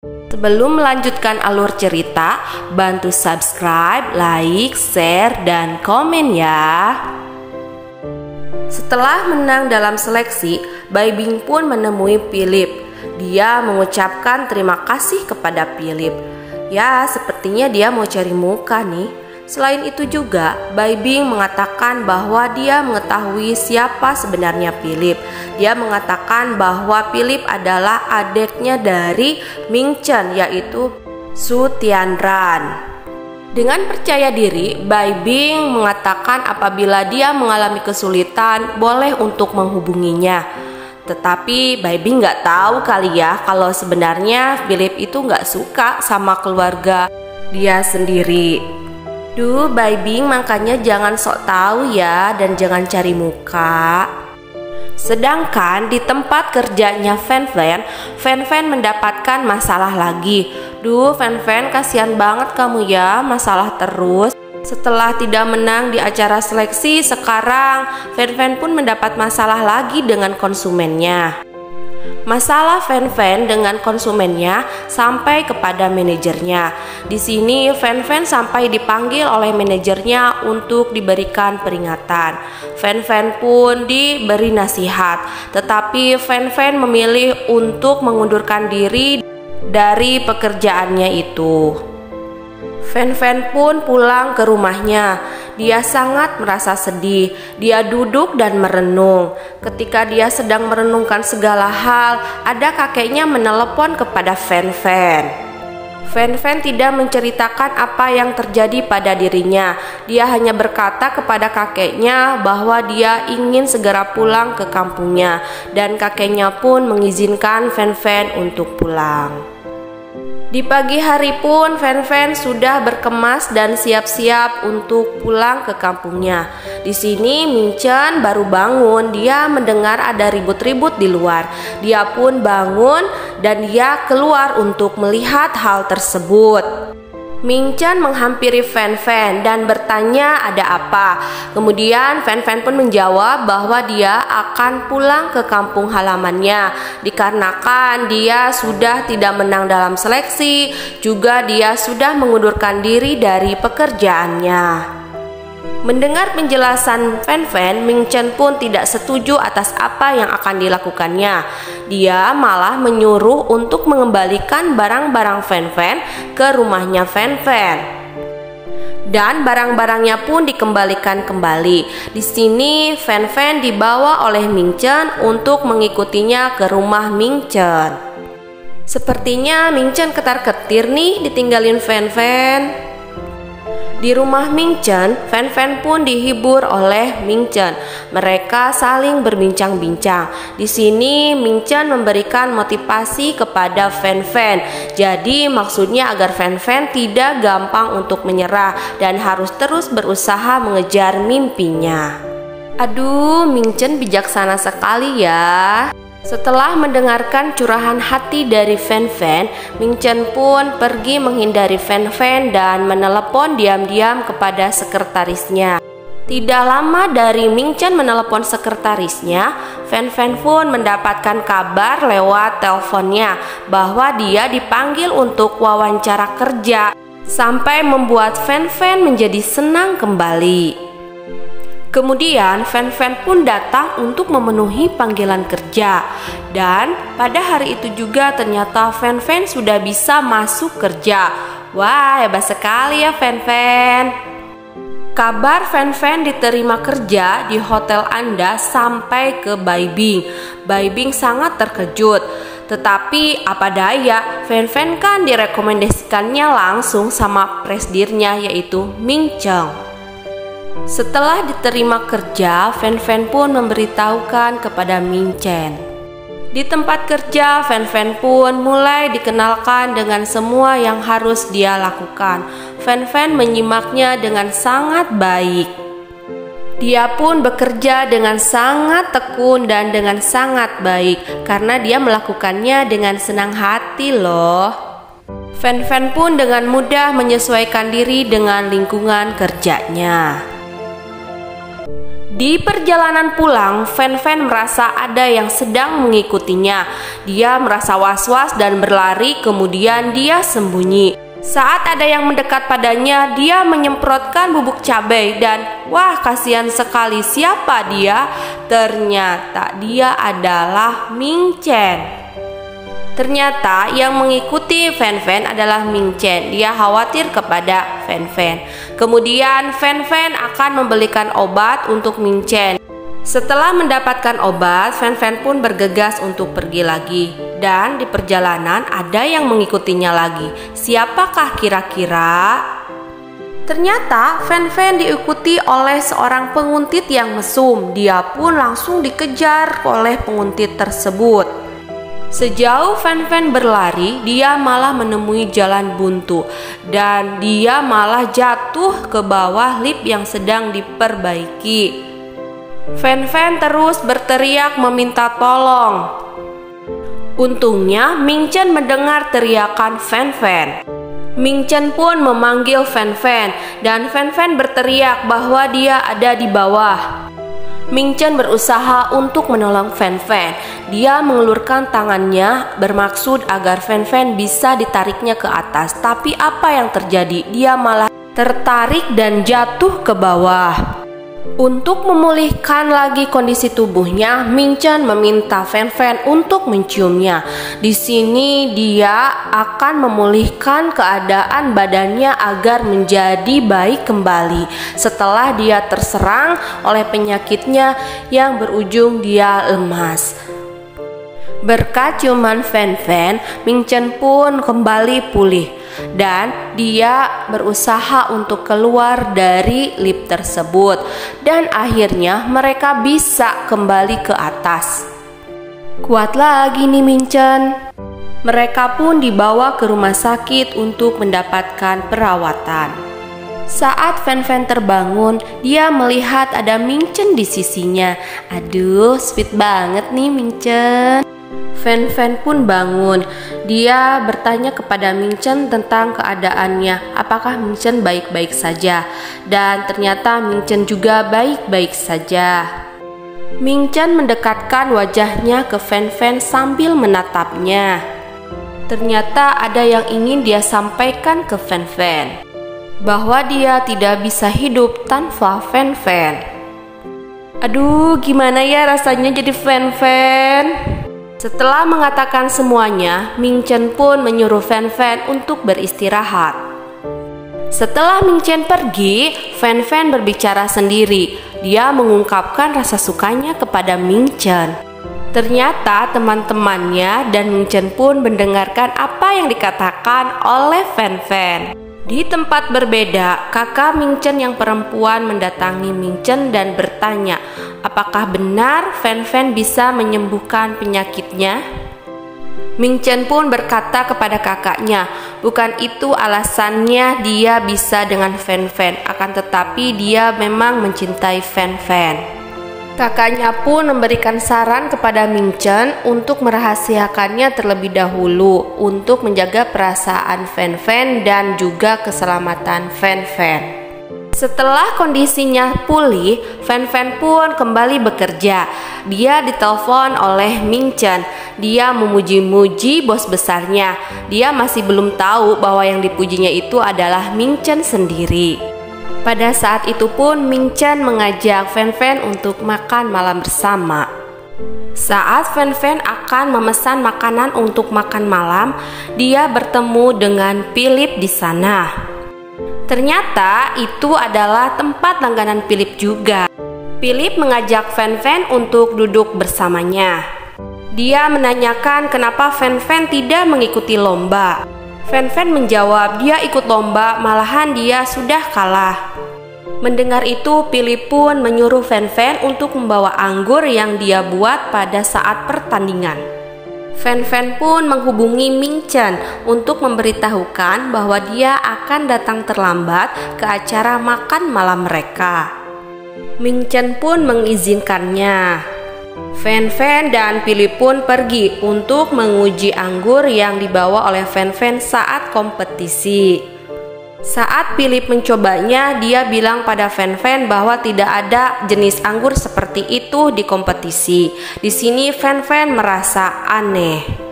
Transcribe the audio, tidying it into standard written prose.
Sebelum melanjutkan alur cerita, bantu subscribe, like, share, dan komen ya. Setelah menang dalam seleksi, Bai Bing pun menemui Philip. Dia mengucapkan terima kasih kepada Philip. Ya, sepertinya dia mau cari muka nih. Selain itu juga, Bai Bing mengatakan bahwa dia mengetahui siapa sebenarnya Philip. Dia mengatakan bahwa Philip adalah adiknya dari Ming Chen, yaitu Su Tianran. Dengan percaya diri, Bai Bing mengatakan apabila dia mengalami kesulitan, boleh untuk menghubunginya. Tetapi Bai Bing nggak tahu kali ya kalau sebenarnya Philip itu nggak suka sama keluarga dia sendiri. Duh, Bai Bing, makanya jangan sok tahu ya dan jangan cari muka. Sedangkan di tempat kerjanya Fan Fan mendapatkan masalah lagi. Duh, Fan, kasihan banget kamu ya, masalah terus. Setelah tidak menang di acara seleksi, sekarang Fan pun mendapat masalah lagi dengan konsumennya. Masalah Fan dengan konsumennya sampai kepada manajernya. Di sini Fan sampai dipanggil oleh manajernya untuk diberikan peringatan. Fan pun diberi nasihat, tetapi Fan memilih untuk mengundurkan diri dari pekerjaannya itu. Fan pun pulang ke rumahnya. Dia sangat merasa sedih. Dia duduk dan merenung. Ketika dia sedang merenungkan segala hal, ada kakeknya menelepon kepada Fan. Fan tidak menceritakan apa yang terjadi pada dirinya. Dia hanya berkata kepada kakeknya bahwa dia ingin segera pulang ke kampungnya, dan kakeknya pun mengizinkan Fan untuk pulang. Di pagi hari pun Fan sudah berkemas dan siap-siap untuk pulang ke kampungnya. Di sini Ming Chen baru bangun. Dia mendengar ada ribut-ribut di luar. Dia pun bangun dan dia keluar untuk melihat hal tersebut. Ming Chen menghampiri Fan dan bertanya ada apa. Kemudian Fan pun menjawab bahwa dia akan pulang ke kampung halamannya dikarenakan dia sudah tidak menang dalam seleksi, juga dia sudah mengundurkan diri dari pekerjaannya. Mendengar penjelasan Fan, Ming Chen pun tidak setuju atas apa yang akan dilakukannya. Dia malah menyuruh untuk mengembalikan barang-barang Fan ke rumahnya Fan. Dan barang-barangnya pun dikembalikan kembali. Di sini Fan dibawa oleh Ming Chen untuk mengikutinya ke rumah Ming Chen. Sepertinya Ming Chen ketar-ketir nih ditinggalin Fan. Di rumah Ming Chen, Fan pun dihibur oleh Ming Chen. Mereka saling berbincang-bincang. Di sini Ming Chen memberikan motivasi kepada Fan. Jadi maksudnya agar Fan tidak gampang untuk menyerah dan harus terus berusaha mengejar mimpinya. Aduh, Ming Chen bijaksana sekali ya. Setelah mendengarkan curahan hati dari Fan, Ming Chen pun pergi menghindari Fan dan menelepon diam-diam kepada sekretarisnya. Tidak lama dari Ming Chen menelepon sekretarisnya, Fan pun mendapatkan kabar lewat teleponnya bahwa dia dipanggil untuk wawancara kerja, sampai membuat Fan menjadi senang kembali. Kemudian Fan pun datang untuk memenuhi panggilan kerja. Dan pada hari itu juga ternyata Fan sudah bisa masuk kerja. Wah, hebat sekali ya Fan. Kabar Fan diterima kerja di hotel Anda sampai ke Bai Bing. Bai Bing sangat terkejut. Tetapi apa daya, Fan kan direkomendasikannya langsung sama presidennya yaitu Ming Chen. Setelah diterima kerja, Fan pun memberitahukan kepada Ming Chen. Di tempat kerja, Fan pun mulai dikenalkan dengan semua yang harus dia lakukan. Fan menyimaknya dengan sangat baik. Dia pun bekerja dengan sangat tekun dan dengan sangat baik karena dia melakukannya dengan senang hati loh. Fan pun dengan mudah menyesuaikan diri dengan lingkungan kerjanya. Di perjalanan pulang, Fan merasa ada yang sedang mengikutinya. Dia merasa was-was dan berlari, kemudian dia sembunyi. Saat ada yang mendekat padanya, dia menyemprotkan bubuk cabai dan wah, kasihan sekali, siapa dia? Ternyata dia adalah Ming Chen. Ternyata yang mengikuti Fan adalah Ming Chen. Dia khawatir kepada Fan. Kemudian Fan akan membelikan obat untuk Ming Chen. Setelah mendapatkan obat, Fan pun bergegas untuk pergi lagi. Dan di perjalanan ada yang mengikutinya lagi. Siapakah kira-kira? Ternyata Fan diikuti oleh seorang penguntit yang mesum. Dia pun langsung dikejar oleh penguntit tersebut. Sejauh Fan berlari, dia malah menemui jalan buntu dan dia malah jatuh ke bawah lift yang sedang diperbaiki. Fan terus berteriak meminta tolong. Untungnya Ming Chen mendengar teriakan Fan. Ming Chen pun memanggil Fan dan Fan berteriak bahwa dia ada di bawah. Ming Chen berusaha untuk menolong Fan. Dia mengelurkan tangannya bermaksud agar Fan bisa ditariknya ke atas. Tapi apa yang terjadi? Dia malah tertarik dan jatuh ke bawah. Untuk memulihkan lagi kondisi tubuhnya, Ming Chen meminta Fan untuk menciumnya. Di sini dia akan memulihkan keadaan badannya agar menjadi baik kembali setelah dia terserang oleh penyakitnya yang berujung dia lemas. Berkat ciuman Fan, Ming Chen pun kembali pulih dan dia berusaha untuk keluar dari lift tersebut dan akhirnya mereka bisa kembali ke atas. Kuat lagi nih Ming Chen. Mereka pun dibawa ke rumah sakit untuk mendapatkan perawatan. Saat Fan terbangun, dia melihat ada Ming Chen di sisinya. Aduh, sweet banget nih Ming Chen. Fan pun bangun. Dia bertanya kepada Ming Chen tentang keadaannya. Apakah Ming Chen baik-baik saja? Dan ternyata Ming Chen juga baik-baik saja. Ming Chen mendekatkan wajahnya ke Fan sambil menatapnya. Ternyata ada yang ingin dia sampaikan ke Fan, bahwa dia tidak bisa hidup tanpa Fan. Aduh, gimana ya rasanya jadi Fan? Setelah mengatakan semuanya, Ming Chen pun menyuruh Fan untuk beristirahat. Setelah Ming Chen pergi, Fan berbicara sendiri. Dia mengungkapkan rasa sukanya kepada Ming Chen. Ternyata teman-temannya dan Ming Chen pun mendengarkan apa yang dikatakan oleh Fan. Di tempat berbeda, kakak Ming Chen yang perempuan mendatangi Ming Chen dan bertanya, apakah benar Fan bisa menyembuhkan penyakitnya? Ming Chen pun berkata kepada kakaknya, bukan itu alasannya dia bisa dengan Fan, akan tetapi dia memang mencintai Fan. Kakaknya pun memberikan saran kepada Ming Chen untuk merahasiakannya terlebih dahulu untuk menjaga perasaan Fan dan juga keselamatan Fan. Setelah kondisinya pulih, Fan pun kembali bekerja. Dia ditelepon oleh Ming Chen. Dia memuji-muji bos besarnya. Dia masih belum tahu bahwa yang dipujinya itu adalah Ming Chen sendiri. Pada saat itu pun Ming Chen mengajak Fan untuk makan malam bersama. Saat Fan akan memesan makanan untuk makan malam, dia bertemu dengan Philip di sana. Ternyata itu adalah tempat langganan Philip juga. Philip mengajak Fan untuk duduk bersamanya. Dia menanyakan kenapa Fan tidak mengikuti lomba. Fan menjawab dia ikut lomba, malahan dia sudah kalah. Mendengar itu, Philip pun menyuruh Fan untuk membawa anggur yang dia buat pada saat pertandingan. Fan pun menghubungi Ming Chen untuk memberitahukan bahwa dia akan datang terlambat ke acara makan malam mereka. Ming Chen pun mengizinkannya. Fan dan Philip pun pergi untuk menguji anggur yang dibawa oleh Fan saat kompetisi. Saat Philip mencobanya, dia bilang pada Fan-Fan bahwa tidak ada jenis anggur seperti itu di kompetisi. Di sini Fan-Fan merasa aneh.